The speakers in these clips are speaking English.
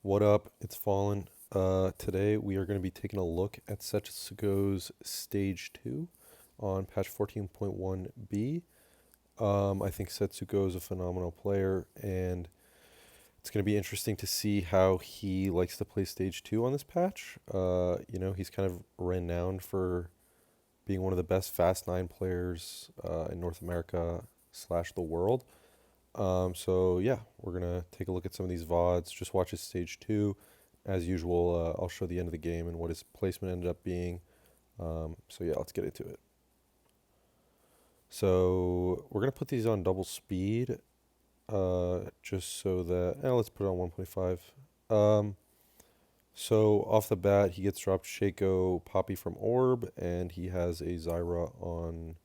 What up? It's Fallen. Today we are going to be taking a look at Setsuko's Stage 2 on patch 14.1b. I think Setsuko is a phenomenal player, and it's going to be interesting to see how he likes to play Stage 2 on this patch. He's kind of renowned for being one of the best Fast 9 players in North America slash the world. So yeah, we're gonna take a look at some of these VODs. Just watch his stage two. As usual, I'll show the end of the game and what his placement ended up being. So yeah, let's get into it. So we're gonna put these on double speed, just so that, let's put it on 1.5. Um, so off the bat, he gets dropped Shaco Poppy from Orb, and he has a Zyra on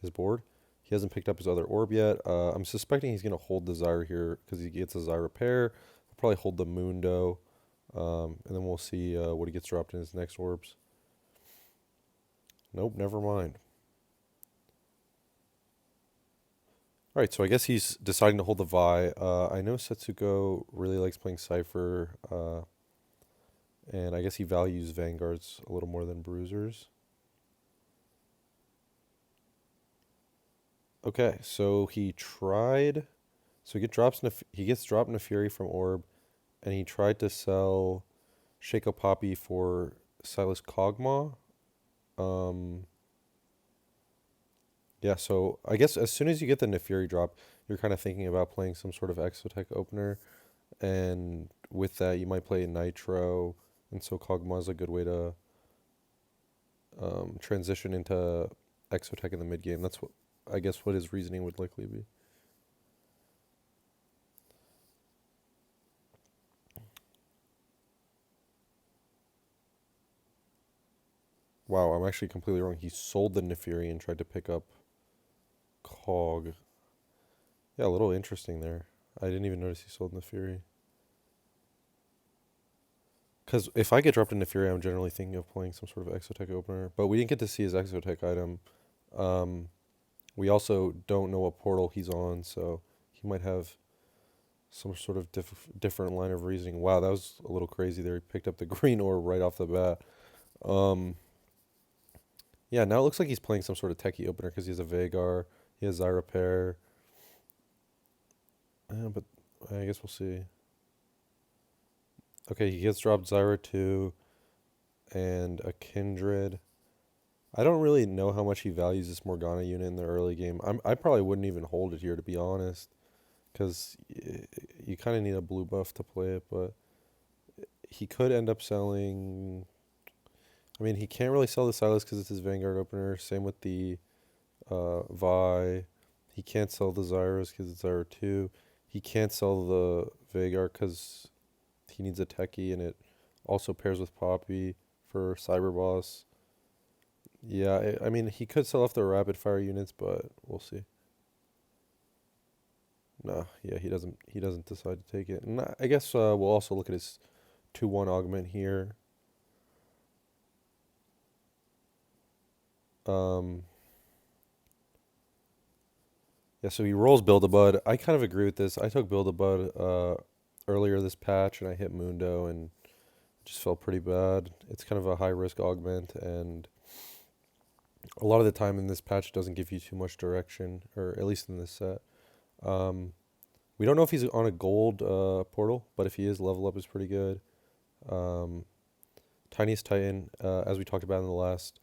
his board. He hasn't picked up his other orb yet. I'm suspecting he's going to hold the Zyra here because he gets a Zyra pair. He'll probably hold the Mundo, and then we'll see what he gets dropped in his next orbs. Nope, never mind. All right, so I guess he's deciding to hold the Vi. I know Setsuko really likes playing Cipher, and I guess he values Vanguards a little more than Bruisers. Okay, so he tried. So he gets dropped in a Fury from Orb, and he tried to sell Shaco Poppy for Silas Kog'Maw. Um, yeah, so I guess as soon as you get the Neferi drop, you're kind of thinking about playing some sort of Exotech opener, and with that, you might play Nitro, and so Kog'Maw is a good way to transition into Exotech in the mid game. That's what I guess what his reasoning would likely be. Wow, I'm actually completely wrong. He sold the Neferi and tried to pick up Cog. Yeah, a little interesting there. I didn't even notice he sold Neferi. Because if I get dropped into Fury, I'm generally thinking of playing some sort of Exotech opener. But we didn't get to see his Exotech item. Um, we also don't know what portal he's on, so he might have some sort of different line of reasoning. Wow, that was a little crazy there. He picked up the green orb right off the bat. Um, yeah, now it looks like he's playing some sort of techie opener because he has a Vagar, he has Zyra pair. But I guess we'll see. Okay, he gets dropped Zyra 2 and a Kindred. I don't really know how much he values this Morgana unit in the early game. I probably wouldn't even hold it here, to be honest, because you kind of need a blue buff to play it, but he could end up selling. I mean, he can't really sell the Silas because it's his Vanguard opener. Same with the Vi. He can't sell the Zyras because it's Zyra 2. He can't sell the Vagar because he needs a techie, and it also pairs with Poppy for Cyber Boss. Yeah, I mean, he could sell off the rapid fire units, but we'll see. No, yeah, he doesn't. He doesn't decide to take it, and I guess we'll also look at his 2-1 augment here. Um, yeah, so he rolls Build-A-Bud. I kind of agree with this. I took Build-A-Bud earlier this patch, and I hit Mundo, and just felt pretty bad. It's kind of a high risk augment, and a lot of the time in this patch it doesn't give you too much direction, or at least in this set. Um, we don't know if he's on a gold portal, but if he is, level up is pretty good. Um, Tiniest Titan, as we talked about in the last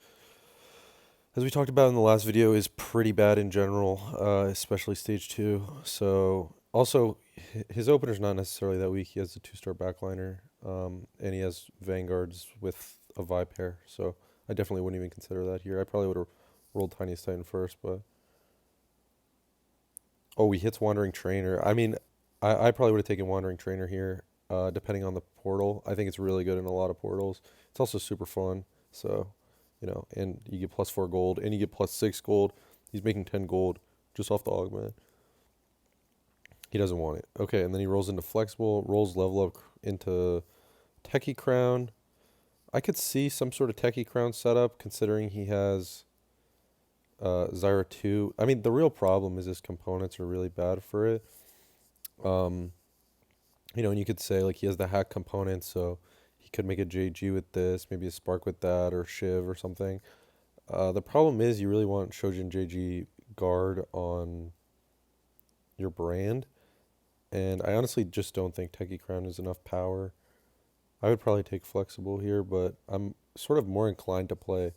video, is pretty bad in general, especially stage two. So also, his opener's not necessarily that weak. He has a 2-star backliner, and he has Vanguards with a Vi pair. So I definitely wouldn't even consider that here. I probably would have rolled Tiniest Titan first, but oh, he hits Wandering Trainer. I mean, I probably would have taken Wandering Trainer here, depending on the portal. I think it's really good in a lot of portals. It's also super fun. So, and you get +4 gold, and you get +6 gold. He's making 10 gold just off the augment. He doesn't want it. Okay, and then he rolls into Flexible, rolls level up into Techie Crown. I could see some sort of Techie Crown setup, considering he has Zyra 2. I mean, the real problem is his components are really bad for it. Um, And you could say like he has the hack component, so he could make a JG with this, maybe a Spark with that, or Shiv or something. The problem is you really want Shojin JG guard on your brand, and I honestly just don't think Techie Crown is enough power. I would probably take Flexible here, but I'm sort of more inclined to play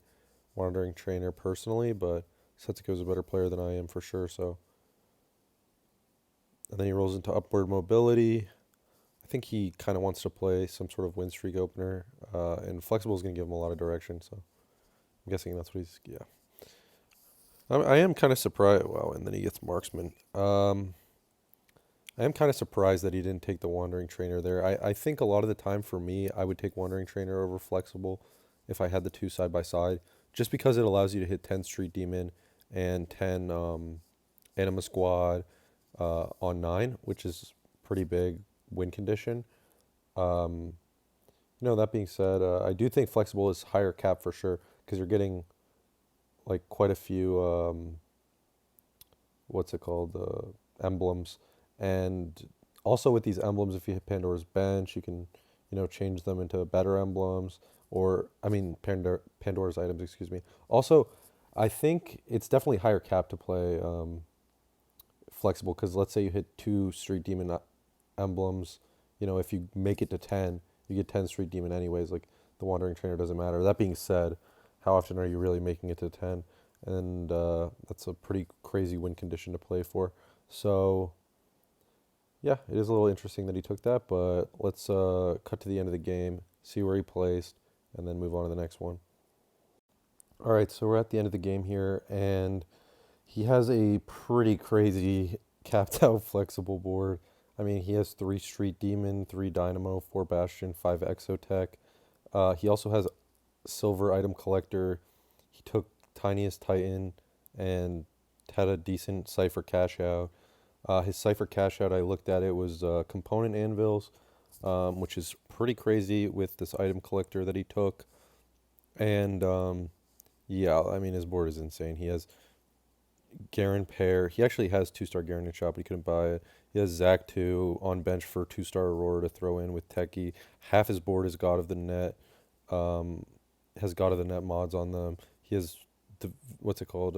Wandering Trainer personally, but Setsuko is a better player than I am for sure, so. And then he rolls into Upward Mobility. I think he kind of wants to play some sort of win streak opener, and Flexible is going to give him a lot of direction, so I'm guessing that's what he's, yeah. I am kind of surprised. Wow, and then he gets Marksman. I am kind of surprised that he didn't take the Wandering Trainer there. I think a lot of the time for me, I would take Wandering Trainer over Flexible if I had the two side by side, just because it allows you to hit 10 Street Demon and 10 Anima Squad on 9, which is pretty big win condition. Um, that being said, I do think Flexible is higher cap for sure because you're getting like quite a few what's it called, emblems, and also with these emblems, if you hit Pandora's Bench, you can change them into better emblems, or I mean Pandora's items, excuse me. Also, I think it's definitely higher cap to play Flexible because let's say you hit two Street Demon emblems, if you make it to 10, you get 10 Street Demon anyways. Like the Wandering Trainer doesn't matter. That being said, how often are you really making it to 10? And that's a pretty crazy win condition to play for. So yeah, it is a little interesting that he took that, but let's cut to the end of the game, see where he placed, and then move on to the next one. All right, so we're at the end of the game here, and he has a pretty crazy capped out flexible board. I mean, he has 3 Street Demon, 3 Dynamo, 4 Bastion, 5 Exotech. He also has Silver Item Collector. He took Tiniest Titan and had a decent Cipher cash out. His Cipher cash out, I looked at it, was Component Anvils, which is pretty crazy with this item collector that he took. And yeah, I mean, his board is insane. He has Garen Pair. He actually has 2-star Garen in shop, but he couldn't buy it. He has Zac 2 on bench for 2-star Aurora to throw in with Techie. Half his board is God of the Net, um, has God of the Net mods on them. He has, what's it called?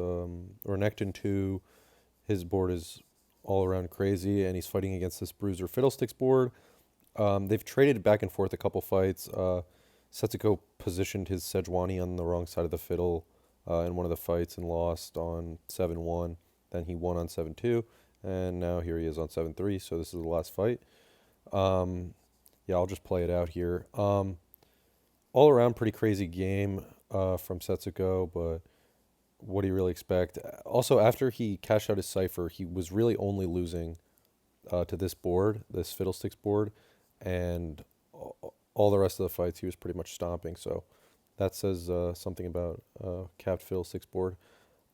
Renekton 2. His board is all around crazy, and he's fighting against this Bruiser Fiddlesticks board. They've traded back and forth a couple fights. Setsuko positioned his Sejuani on the wrong side of the fiddle in one of the fights and lost on 7-1. Then he won on 7-2, and now here he is on 7-3, so this is the last fight. Yeah, I'll just play it out here. All around pretty crazy game from Setsuko, but what do you really expect? Also, after he cashed out his Cipher, he was really only losing to this board, this Fiddlesticks board, and all the rest of the fights he was pretty much stomping. So that says something about capped Fiddlesticks board.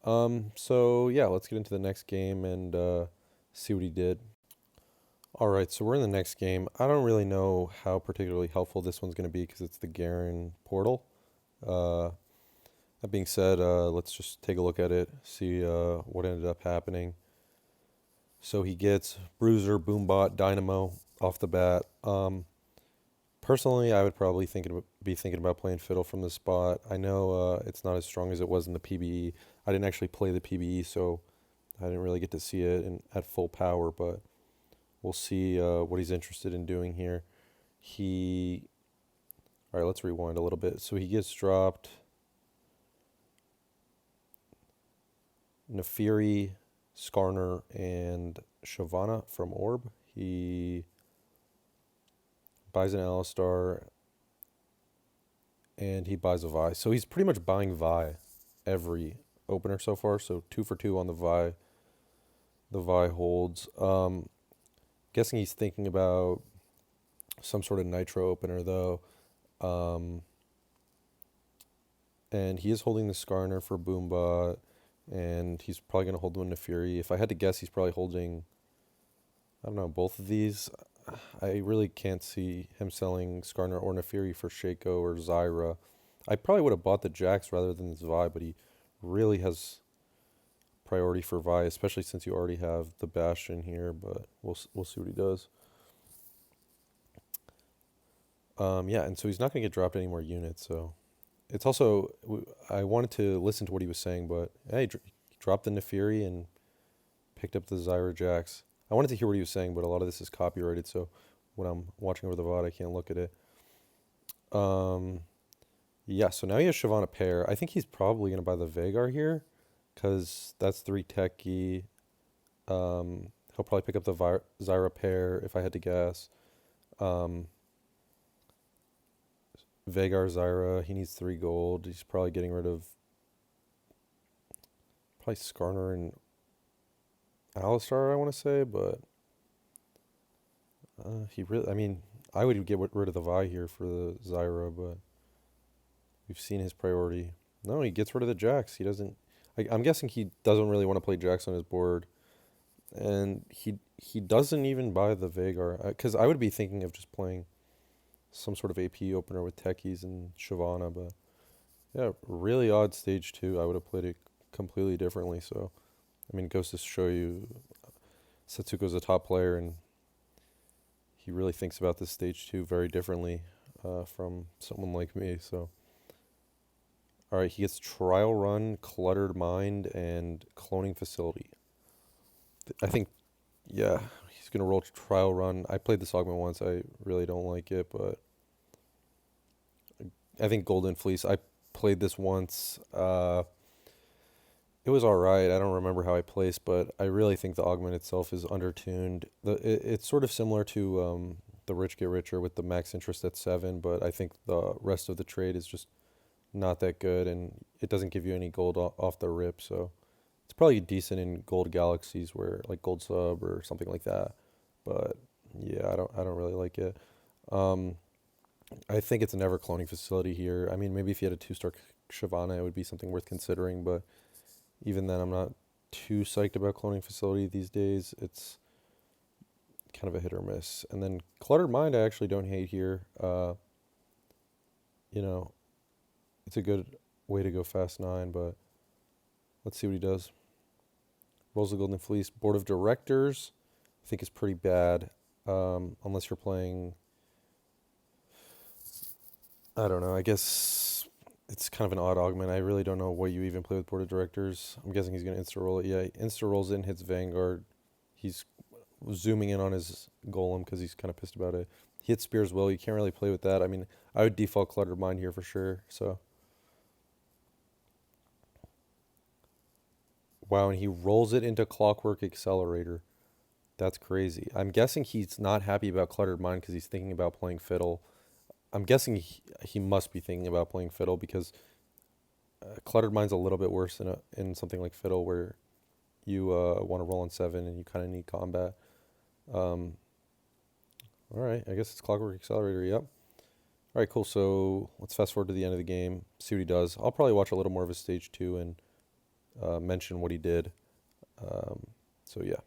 So yeah, let's get into the next game and see what he did. All right, so we're in the next game. I don't really know how particularly helpful this one's going to be because it's the Garen portal. Uh, that being said, let's just take a look at it, see what ended up happening. So he gets Bruiser, Boombot, Dynamo off the bat. Personally, I would probably be thinking about playing Fiddle from this spot. I know it's not as strong as it was in the PBE. I didn't actually play the PBE, so I didn't really get to see it at full power, but we'll see what he's interested in doing here. All right, let's rewind a little bit. So he gets dropped Nefiri, Skarner, and Shyvana from Orb. He buys an Alistar, and he buys a Vi. So he's pretty much buying Vi every opener so far. So 2 for 2 on the Vi. The Vi holds. Guessing he's thinking about some sort of Nitro opener though. And he is holding the Skarner for Boombot, and he's probably going to hold one to Fury. If I had to guess, he's probably holding, I don't know, both of these. I really can't see him selling Skarner or Nefiri for Shaco or Zyra. I probably would have bought the Jax rather than this Vi, but he really has priority for Vi, especially since you already have the Bastion here, but we'll see what he does. Yeah, and so he's not going to get dropped any more units. So it's also I wanted to listen to what he was saying, but hey, he dropped the Nefiri and picked up the Zyra Jax. I wanted to hear what he was saying, but a lot of this is copyrighted, so when I'm watching over the VOD, I can't look at it. Um, yeah, so now he has Shyvana pair. I think he's probably going to buy the Vhagar here, because that's 3 techie. He'll probably pick up the Zyra pair, if I had to guess. Um, Vhagar Zyra, he needs 3 gold. He's probably getting rid of probably Skarner and Alistar, I want to say, but he really, I mean, I would get rid of the Vi here for the Zyra, but we've seen his priority. No, he gets rid of the Jax. He doesn't. I'm guessing he doesn't really want to play Jax on his board, and he doesn't even buy the Vhagar because I would be thinking of just playing some sort of AP opener with Techies and Shyvana, but yeah, really odd stage 2. I would have played it completely differently. So, I mean, it goes to show you Setsuko's a top player, and he really thinks about this stage 2 very differently from someone like me. So, all right, he gets Trial Run, Cluttered Mind, and Cloning Facility. I think, yeah, he's going to roll Trial Run. I played this augment once. I really don't like it, but I think Golden Fleece, I played this once. It was all right. I don't remember how I placed, but I really think the augment itself is undertuned. It's sort of similar to the Rich Get Richer with the max interest at 7, but I think the rest of the trade is just not that good, and it doesn't give you any gold off the rip. So it's probably decent in gold galaxies where like gold sub or something like that. But yeah, I don't really like it. Um, I think it's a never cloning facility here. I mean, maybe if you had a 2-star Shyvana, it would be something worth considering, but even then, I'm not too psyched about cloning facility these days. It's kind of a hit or miss. And then Cluttered Mind, I actually don't hate here. You know, it's a good way to go fast 9, but let's see what he does. Rolls the Golden Fleece. Board of Directors, I think is pretty bad, unless you're playing. I don't know. I guess it's kind of an odd augment. I really don't know what you even play with Board of Directors. I'm guessing he's going to insta-roll it. Yeah, he insta-rolls in, hits Vanguard. He's zooming in on his Golem because he's kind of pissed about it. He hits Spear's Will. You can't really play with that. I mean, I would default Cluttered Mind here for sure. So, wow, and he rolls it into Clockwork Accelerator. That's crazy. I'm guessing he's not happy about Cluttered Mind because he's thinking about playing Fiddle. I'm guessing he must be thinking about playing Fiddle because Cluttered Mind's a little bit worse in something like Fiddle where you want to roll on 7 and you kind of need combat. Um, all right, I guess it's Clockwork Accelerator, yep. All right, cool. So let's fast forward to the end of the game, see what he does. I'll probably watch a little more of his stage 2 and mention what he did. So yeah.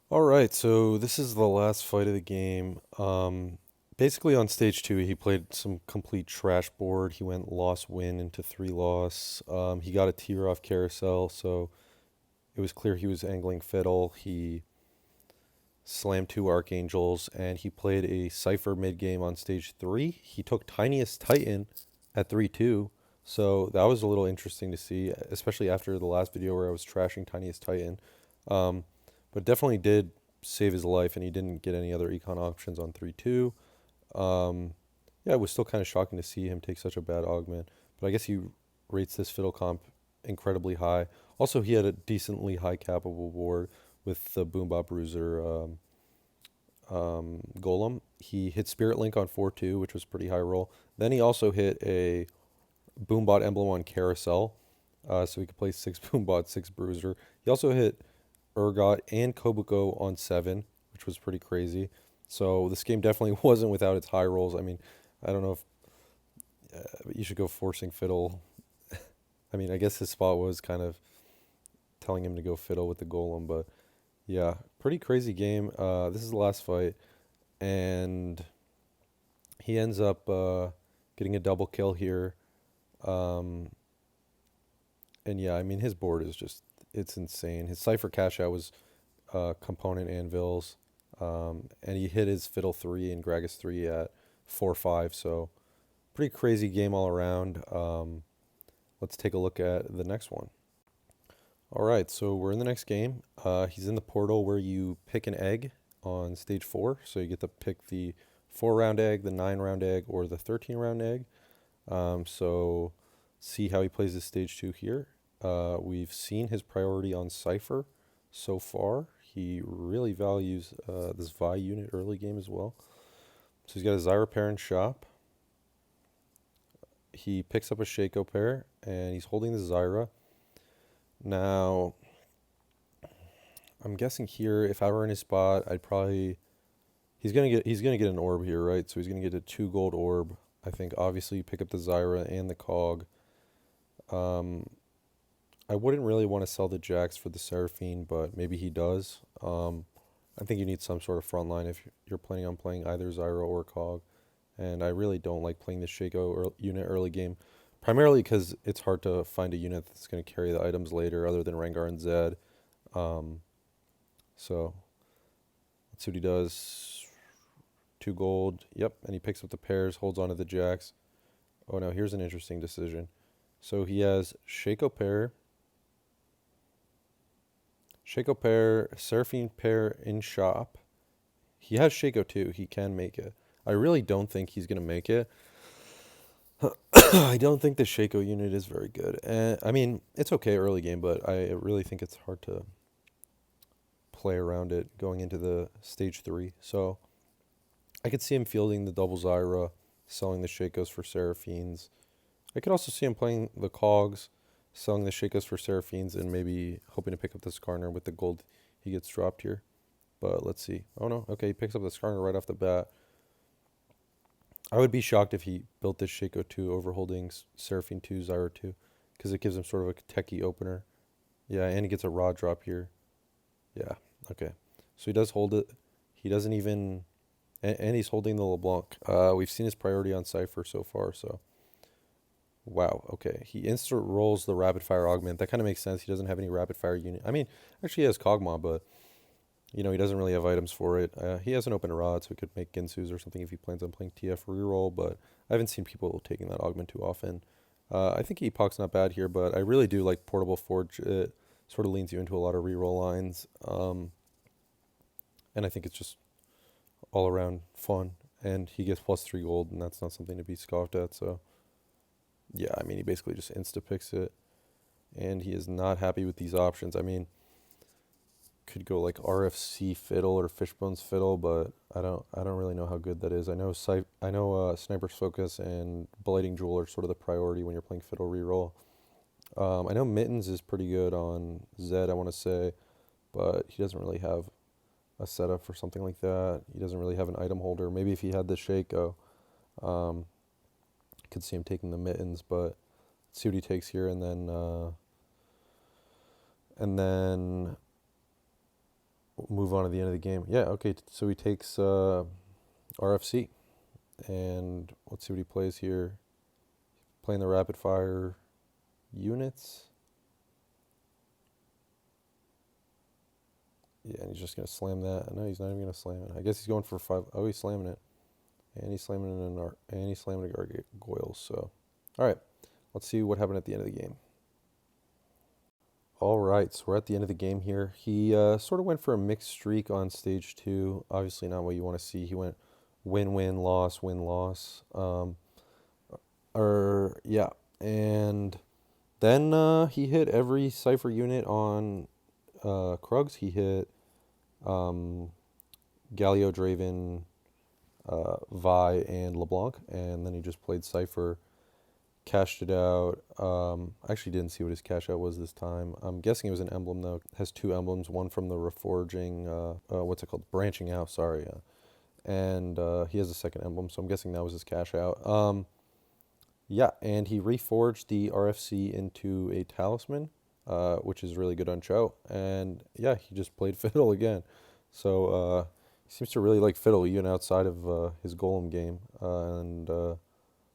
All right, so this is the last fight of the game. Basically on stage 2, he played some complete trash board. He went loss win into 3 loss. He got a tier off carousel, so it was clear he was angling Fiddle. He slammed 2 Archangels, and he played a Cipher mid-game on stage 3. He took Tiniest Titan at 3-2, so that was a little interesting to see, especially after the last video where I was trashing Tiniest Titan. But definitely did save his life, and he didn't get any other econ options on 3-2. Yeah, it was still kind of shocking to see him take such a bad augment, but I guess he rates this Fiddle comp incredibly high. Also, he had a decently high capable board with the Boombot Bruiser Golem. He hit Spirit Link on 4-2, which was pretty high roll. Then he also hit a Boombot Emblem on Carousel, so he could play 6 Boombot, 6 Bruiser. He also hit Urgot and Kobuko on 7, which was pretty crazy. So this game definitely wasn't without its high rolls. I mean, I don't know if you should go forcing Fiddle. I mean, I guess his spot was kind of telling him to go Fiddle with the Golem, but yeah, pretty crazy game. This is the last fight, and he ends up getting a double kill here. And yeah, I mean, his board is just, it's insane. His Cypher cash out was component anvils, and he hit his Fiddle 3 and Gragas 3 at 4-5. So pretty crazy game all around. Let's take a look at the next one. All right, so we're in the next game. He's in the portal where you pick an egg on stage 4. So you get to pick the 4-round egg, the 9-round egg, or the 13-round egg. So see how he plays this stage 2 here. We've seen his priority on cipher so far. He really values this Vi unit early game as well. So he's got a Zyra pair in shop. He picks up a Shaco pair, and he's holding the Zyra. Now, I'm guessing here, if I were in his spot, I'd probably he's gonna get an orb here, right? So he's gonna get a 2 gold orb. I think obviously you pick up the Zyra and the Cog. I wouldn't really want to sell the Jax for the Seraphine, but maybe he does. I think you need some sort of front line if you're planning on playing either Zyra or Cog. And I really don't like playing the Shaco unit early game, primarily because it's hard to find a unit that's going to carry the items later other than Rengar and Zed. So let's see what he does. 2 gold. Yep, and he picks up the pairs, holds on to the Jax. Oh no, here's an interesting decision. So he has Shaco pair, Seraphine pair in shop. He has Shaco too. He can make it. I really don't think he's going to make it. I don't think the Shaco unit is very good. I mean, it's okay early game, but I really think it's hard to play around it going into the stage 3. So I could see him fielding the double Zyra, selling the Shakos for Seraphines. I could also see him playing the Cogs, selling the Shakos for Seraphines, and maybe hoping to pick up the Skarner with the gold he gets dropped here. But let's see. Oh no, okay, he picks up the Skarner right off the bat. I would be shocked if he built this Shaco 2 over holding Seraphine 2, Zyra 2, because it gives him sort of a techie opener. Yeah, and he gets a raw drop here. Yeah, okay. So he does hold it. He doesn't even... And he's holding the LeBlanc. We've seen his priority on Cypher so far, so... Wow, okay. He instant rolls the rapid fire augment. That kind of makes sense. He doesn't have any rapid fire unit. I mean, actually he has Kog'Maw, but... You know, he doesn't really have items for it. He has an open rod, so he could make Ginsu's or something if he plans on playing TF reroll, but I haven't seen people taking that augment too often. I think Epoch's not bad here, but I really do like Portable Forge. It sort of leans you into a lot of reroll lines. And I think it's just all around fun. And he gets plus 3 gold, and that's not something to be scoffed at, so... Yeah, I mean, he basically just insta-picks it. And he is not happy with these options. I mean... Could go like RFC Fiddle or Fishbone's Fiddle, but I don't really know how good that is. I know Sniper's Focus and Blighting Jewel are sort of the priority when you're playing Fiddle reroll. I know Mittens is pretty good on Zed, I want to say, but he doesn't really have a setup for something like that. He doesn't really have an item holder. Maybe if he had the Shaco, could see him taking the Mittens, but let's see what he takes here, and then move on to the end of the game. Yeah, okay, so he takes RFC, and let's see what he plays here. Playing the rapid fire units. Yeah, and he's just going to slam that. No, he's not even going to slam it. I guess he's going for 5. Oh, he's slamming it. And he's slamming a gargoyle. So, all right, let's see what happened at the end of the game. All right, so we're at the end of the game here. He sort of went for a mixed streak on stage 2. Obviously not what you want to see. He went win-win, loss, win-loss. Yeah, and then he hit every Cypher unit on Krugs. He hit Galio, Draven, Vi, and LeBlanc, and then he just played Cypher. Cashed it out. I actually didn't see what his cash out was this time. I'm guessing it was an emblem, though. It has 2 emblems, one from the reforging, what's it called? Branching out, sorry. And he has a second emblem, so I'm guessing that was his cash out. Yeah, and he reforged the RFC into a talisman, which is really good on Cho. And yeah, he just played Fiddle again. So he seems to really like Fiddle, even outside of his Golem game.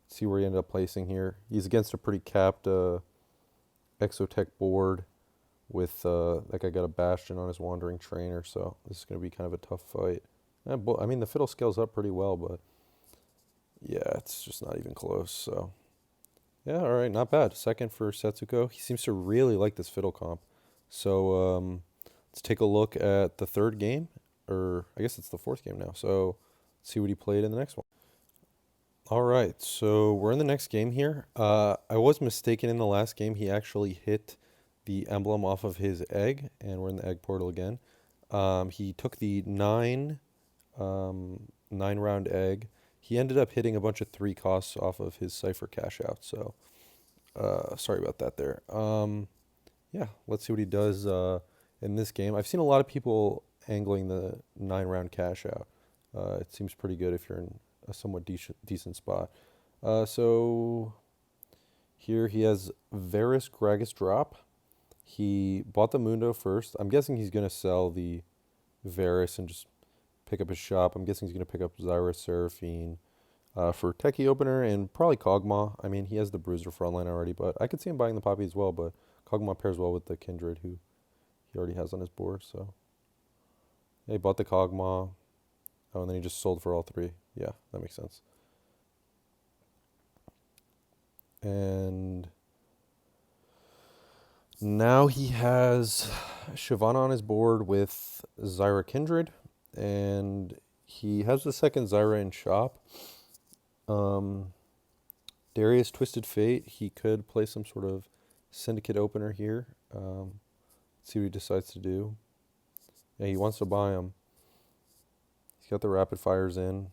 See where he ended up placing here. He's against a pretty capped Exotech board with that guy got a Bastion on his Wandering Trainer, so this is going to be kind of a tough fight. I mean, the Fiddle scales up pretty well, but Yeah, it's just not even close. So yeah, all right, not bad. Second for Setsuko. He seems to really like this fiddle comp. So let's take a look at the third game, or I guess it's the fourth game now. So let's see what he played in the next one. All right, so we're in the next game here. I was mistaken in the last game. He actually hit the emblem off of his egg, and we're in the egg portal again. He took the nine round egg. He ended up hitting a bunch of three costs off of his cipher cash out. So sorry about that there. Yeah, let's see what he does in this game. I've seen a lot of people angling the 9 round cash out. It seems pretty good if you're in a somewhat decent spot. So here he has Varus Gragas drop. He bought the Mundo first. I'm guessing he's going to sell the Varus and just pick up his shop. I'm guessing he's going to pick up Zyra Seraphine for Techie Opener and probably Kog'Maw. I mean, he has the Bruiser frontline already, but I could see him buying the Poppy as well. But Kog'Maw pairs well with the Kindred, who he already has on his board. So yeah, he bought the Kog'Maw. Oh, and then he just sold for all three. Yeah, that makes sense. And now he has Shyvana on his board with Zyra Kindred, and he has the second Zyra in shop. Um, Darius Twisted Fate, he could play some sort of syndicate opener here. See what he decides to do. Yeah, he wants to buy him. He's got the rapid fires in.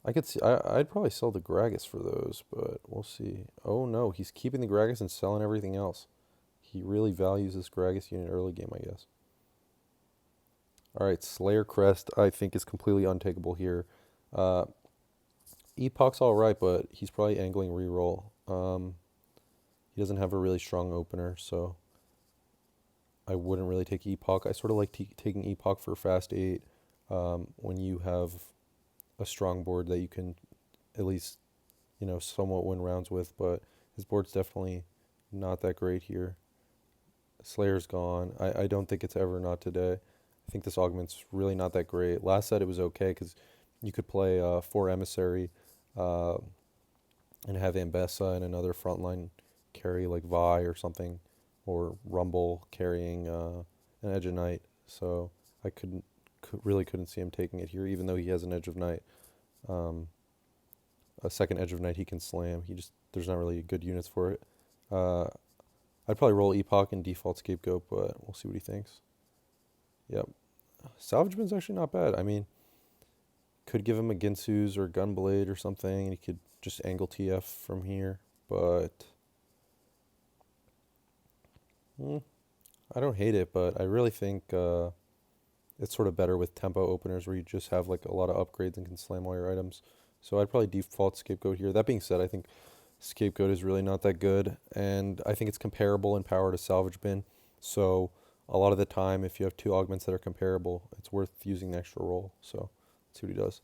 I could see. I'd probably sell the Gragas for those, but we'll see. Oh no, he's keeping the Gragas and selling everything else. He really values this Gragas unit early game, I guess. All right, Slayer Crest, I think is completely untakeable here. Uh, Epoch's all right, but he's probably angling reroll. He doesn't have a really strong opener, so I wouldn't really take Epoch. I sort of like taking Epoch for fast 8 when you have a strong board that you can at least, somewhat win rounds with, but his board's definitely not that great here. Slayer's gone. I don't think it's ever not today. I think this augment's really not that great. Last set it was okay because you could play 4 Emissary uh, and have Ambessa and another frontline carry like Vi or something, or Rumble carrying an Edge of Night. So I really couldn't see him taking it here, even though he has an Edge of Night. A second Edge of Night he can slam. There's not really good units for it. Uh, I'd probably roll Epoch and default Scapegoat, but we'll see what he thinks. Yep. Salvageman's actually not bad. I mean, could give him a Ginsu's or Gunblade or something, and he could just angle TF from here. But I don't hate it, but I really think it's sort of better with tempo openers where you just have like a lot of upgrades and can slam all your items. So I'd probably default Scapegoat here. That being said, I think Scapegoat is really not that good, and I think it's comparable in power to Salvage Bin. So a lot of the time, if you have two augments that are comparable, it's worth using the extra roll. So let's see what he does.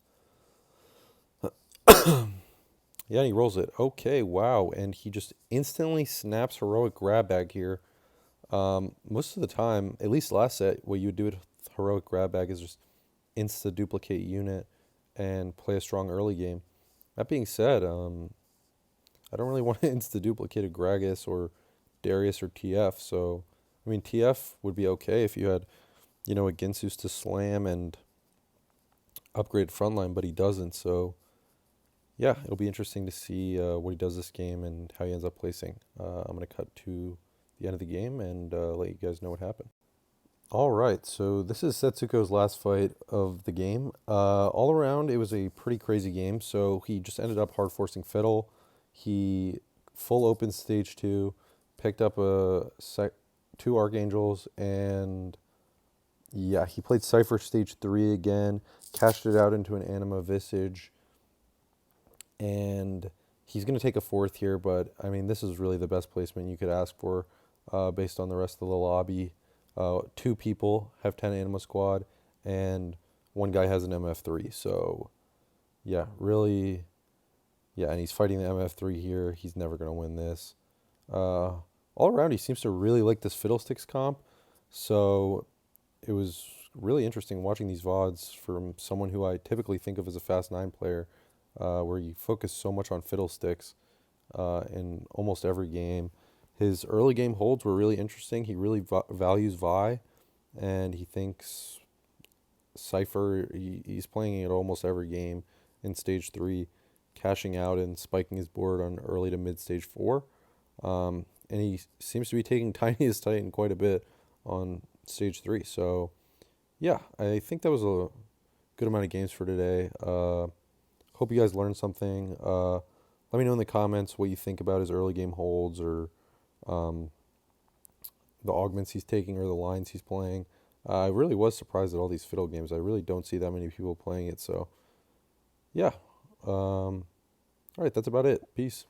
Yeah, and he rolls it. Okay, wow. And he just instantly snaps Heroic Grab Bag here. Most of the time, at least last set, what you would do with Heroic Grab Bag is just insta-duplicate unit and play a strong early game. That being said, I don't really want to insta-duplicate a Gragas or Darius or TF, so, I mean, TF would be okay if you had, a Ginsus to slam and upgrade frontline, but he doesn't, so, yeah, it'll be interesting to see what he does this game and how he ends up placing. I'm going to cut to the end of the game and let you guys know what happened. All right, so this is Setsuko's last fight of the game. All around, it was a pretty crazy game. So he just ended up hard forcing Fiddle. He full open stage 2, picked up two Archangels, and yeah, he played Cipher stage 3 again, cashed it out into an Anima Visage, and he's going to take a fourth here, but I mean, this is really the best placement you could ask for based on the rest of the lobby. 2 people have 10 Anima Squad, and 1 guy has an MF3. So, yeah, really, yeah, and he's fighting the MF3 here. He's never going to win this. All around, he seems to really like this Fiddlesticks comp. So, it was really interesting watching these VODs from someone who I typically think of as a Fast 9 player. where he focused so much on Fiddlesticks in almost every game. His early game holds were really interesting. He really values Vi, and he thinks Cipher, he's playing it almost every game in stage 3, cashing out and spiking his board on early to mid stage 4. And he seems to be taking Tiniest Titan quite a bit on stage 3. So, yeah, I think that was a good amount of games for today. Hope you guys learned something. Let me know in the comments what you think about his early game holds, or um, the augments he's taking, or the lines he's playing. I really was surprised at all these fiddle games. I really don't see that many people playing it. So, yeah. All right, that's about it. Peace.